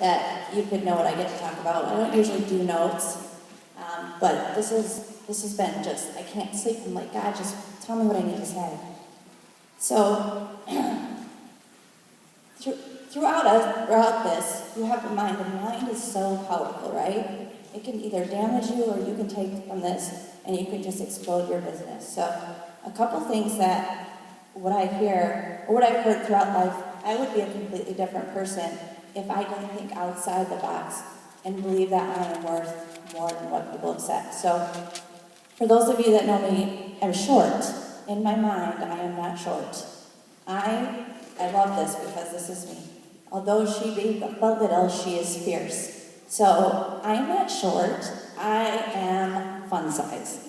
that you could know what I get to talk about. I don't usually do notes, but this has been just, I can't sleep. I'm like, God, just tell me what I need to say. So, throughout this, you have a mind, and the mind is so powerful, right? It can either damage you or you can take from this and you can just explode your business. So, a couple things that what I hear, or what I've heard throughout life, I would be a completely different person if I didn't think outside the box and believe that I am worth more than what people have said. So, for those of you that know me, I'm short. In my mind, I am not short. I love this because this is me. Although she be but little, she is fierce. So, I am not short. I am fun size.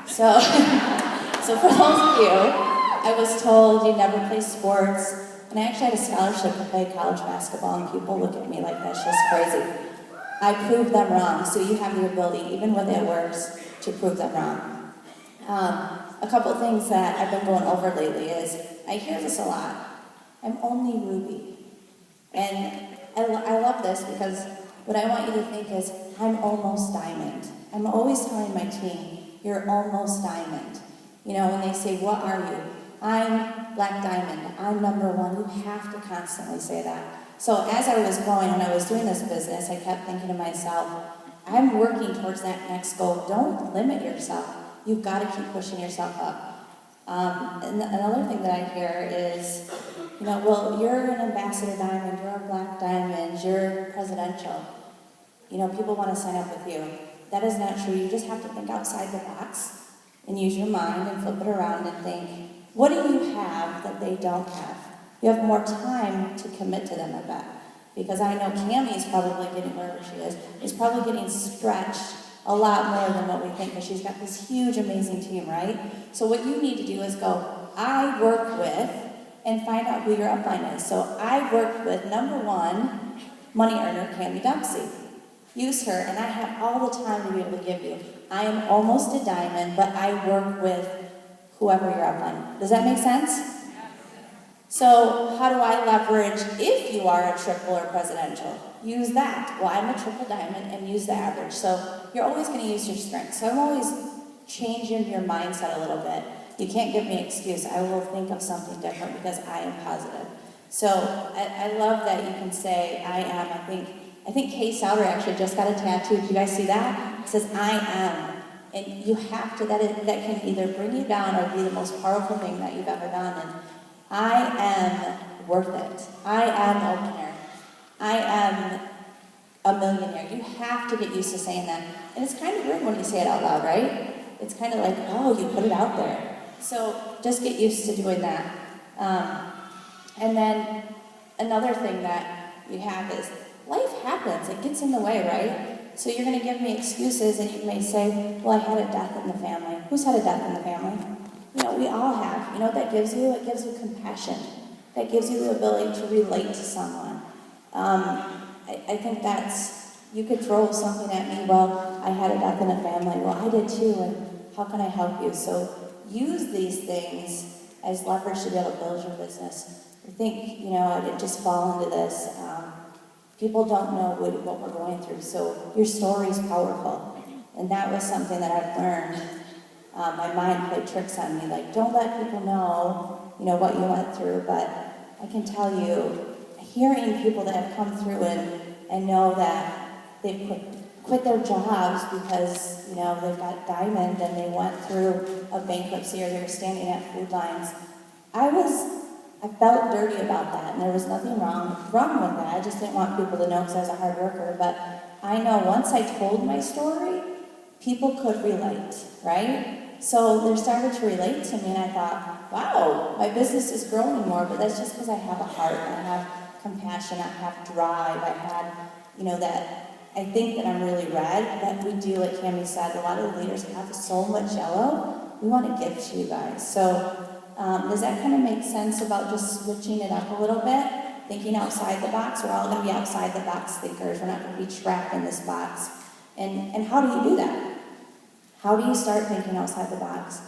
So, so for those of you, I was told you never play sports, and I actually had a scholarship to play college basketball, and people look at me like that's just crazy. I proved them wrong, so you have the ability, even when it works, to prove them wrong. A couple things that I've been going over lately is, I hear this a lot, I'm only Ruby. And I love this because what I want you to think is, I'm almost diamond. I'm always telling my team, you're almost diamond. You know, when they say, what are you? I'm black diamond, I'm number one. You have to constantly say that. So as I was growing, when I was doing this business, I kept thinking to myself, I'm working towards that next goal. Don't limit yourself. You've got to keep pushing yourself up. And another thing that I hear is, you know, well, you're an ambassador diamond, you're a black diamond, you're presidential. You know, people want to sign up with you. That is not true. You just have to think outside the box and use your mind and flip it around and think, what do you have that they don't have? You have more time to commit to them, I bet. Because I know Cammie's probably getting, wherever she is probably getting stretched a lot more than what we think, because she's got this huge, amazing team, right? So what you need to do is go, I work with, and find out who your upline is. So I work with, number one, money earner, Cammie Duxie. Use her, and I have all the time to be able to give you. I am almost a diamond, but I work with whoever you're upline. Does that make sense? So how do I leverage if you are a triple or presidential? Use that. Well, I'm a triple diamond, and use the average. So you're always going to use your strengths. So I'm always changing your mindset a little bit. You can't give me an excuse. I will think of something different because I am positive. So I love that you can say I am. I think Kay Souter actually just got a tattoo. Did you guys see that? It says I am. And you have to, that can either bring you down or be the most powerful thing that you've ever done. And I am worth it. I am opener. I am a millionaire. You have to get used to saying that. And it's kind of weird when you say it out loud, right? It's kind of like, oh, you put it out there. So just get used to doing that. And then another thing that you have is life happens. It gets in the way, right? So you're going to give me excuses, and you may say, well, I had a death in the family. Who's had a death in the family? You know, we all have. You know what that gives you? It gives you compassion. That gives you the ability to relate to someone. I think that's, you could throw something at me, well, I had a death in a family. Well, I did too, and how can I help you? So use these things as leverage to be able to build your business. I think, you know, I didn't just fall into this. People don't know what we're going through, so your story is powerful. And that was something that I've learned. My mind played tricks on me, like, don't let people know, you know, what you went through, but I can tell you, hearing people that have come through and know that they've quit their jobs because, you know, they've got diamond and they went through a bankruptcy or they were standing at food lines. I felt dirty about that, and there was nothing wrong with that. I just didn't want people to know because I was a hard worker. But I know once I told my story, people could relate, right? So they started to relate to me, and I thought, wow, my business is growing more, but that's just because I have a heart, I have compassion, I have drive, I had, you know, that I think that I'm really red, that we do, like Cammie said, a lot of the leaders have so much yellow, we want to give to you guys. So does that kind of make sense about just switching it up a little bit? Thinking outside the box? We're all going to be outside the box thinkers. We're not going to be trapped in this box. And how do you do that? How do you start thinking outside the box?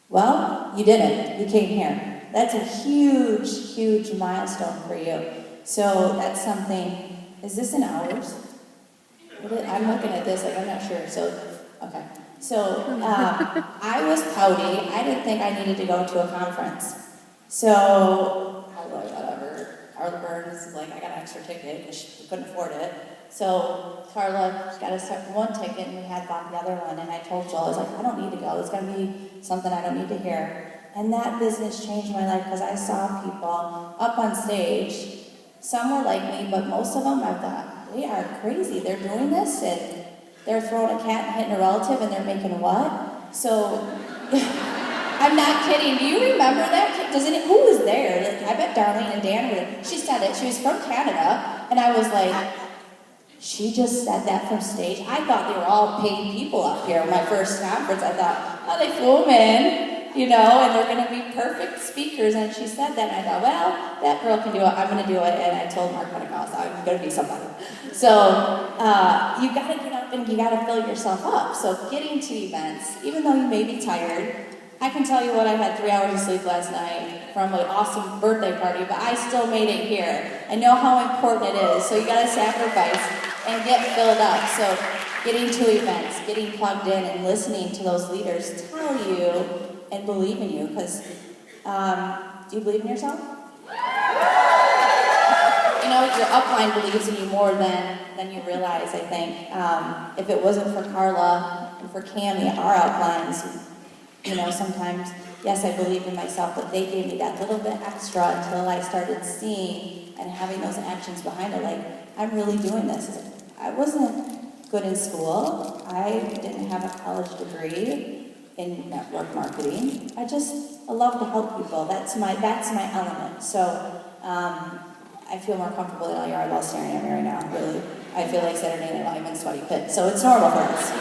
Well, you didn't. You came here. That's a huge, huge milestone for you. So that's something is this in hours? I'm looking at this, like, I'm not sure, so, okay. So, I was pouty, I didn't think I needed to go to a conference. So, I was like, whatever. Carla Burns, like, I got an extra ticket, because she couldn't afford it. So, Carla got us one ticket, and we had bought the other one, and I told Joel, I was like, I don't need to go, it's gonna be something I don't need to hear. And that business changed my life, because I saw people up on stage. Some were like me, but most of them, I thought, they are crazy. They're doing this, and they're throwing a cat and hitting a relative, and they're making what? So, I'm not kidding. Do you remember that? Who was there? Like, I bet Darlene and Dan were there. She said it. She was from Canada, and I was like, she just said that from stage. I thought they were all paid people up here. My first conference, I thought, oh, they flew them in, you know, and they're going to be perfect speakers. And she said that, and I thought, well, that girl can do it. I'm going to do it. And I told Mark Pentecost, I'm going to be somebody. So you got to get up and you got to fill yourself up. So getting to events, even though you may be tired, I can tell you what, I had 3 hours of sleep last night from an awesome birthday party, but I still made it here. I know how important it is, so you gotta sacrifice and get filled up. So getting to events, getting plugged in and listening to those leaders tell you and believe in you, because do you believe in yourself? You know, your upline believes in you more than you realize, I think. If it wasn't for Carla and for Cammie, our uplines, you know, sometimes, yes, I believe in myself, but they gave me that little bit extra until I started seeing and having those actions behind it. Like, I'm really doing this. I wasn't good in school. I didn't have a college degree in network marketing. I love to help people. That's my element. So, I feel more comfortable than all you are about staring at me right now, really. I feel like Saturday Night Live in Sweaty Pit, so it's normal for us.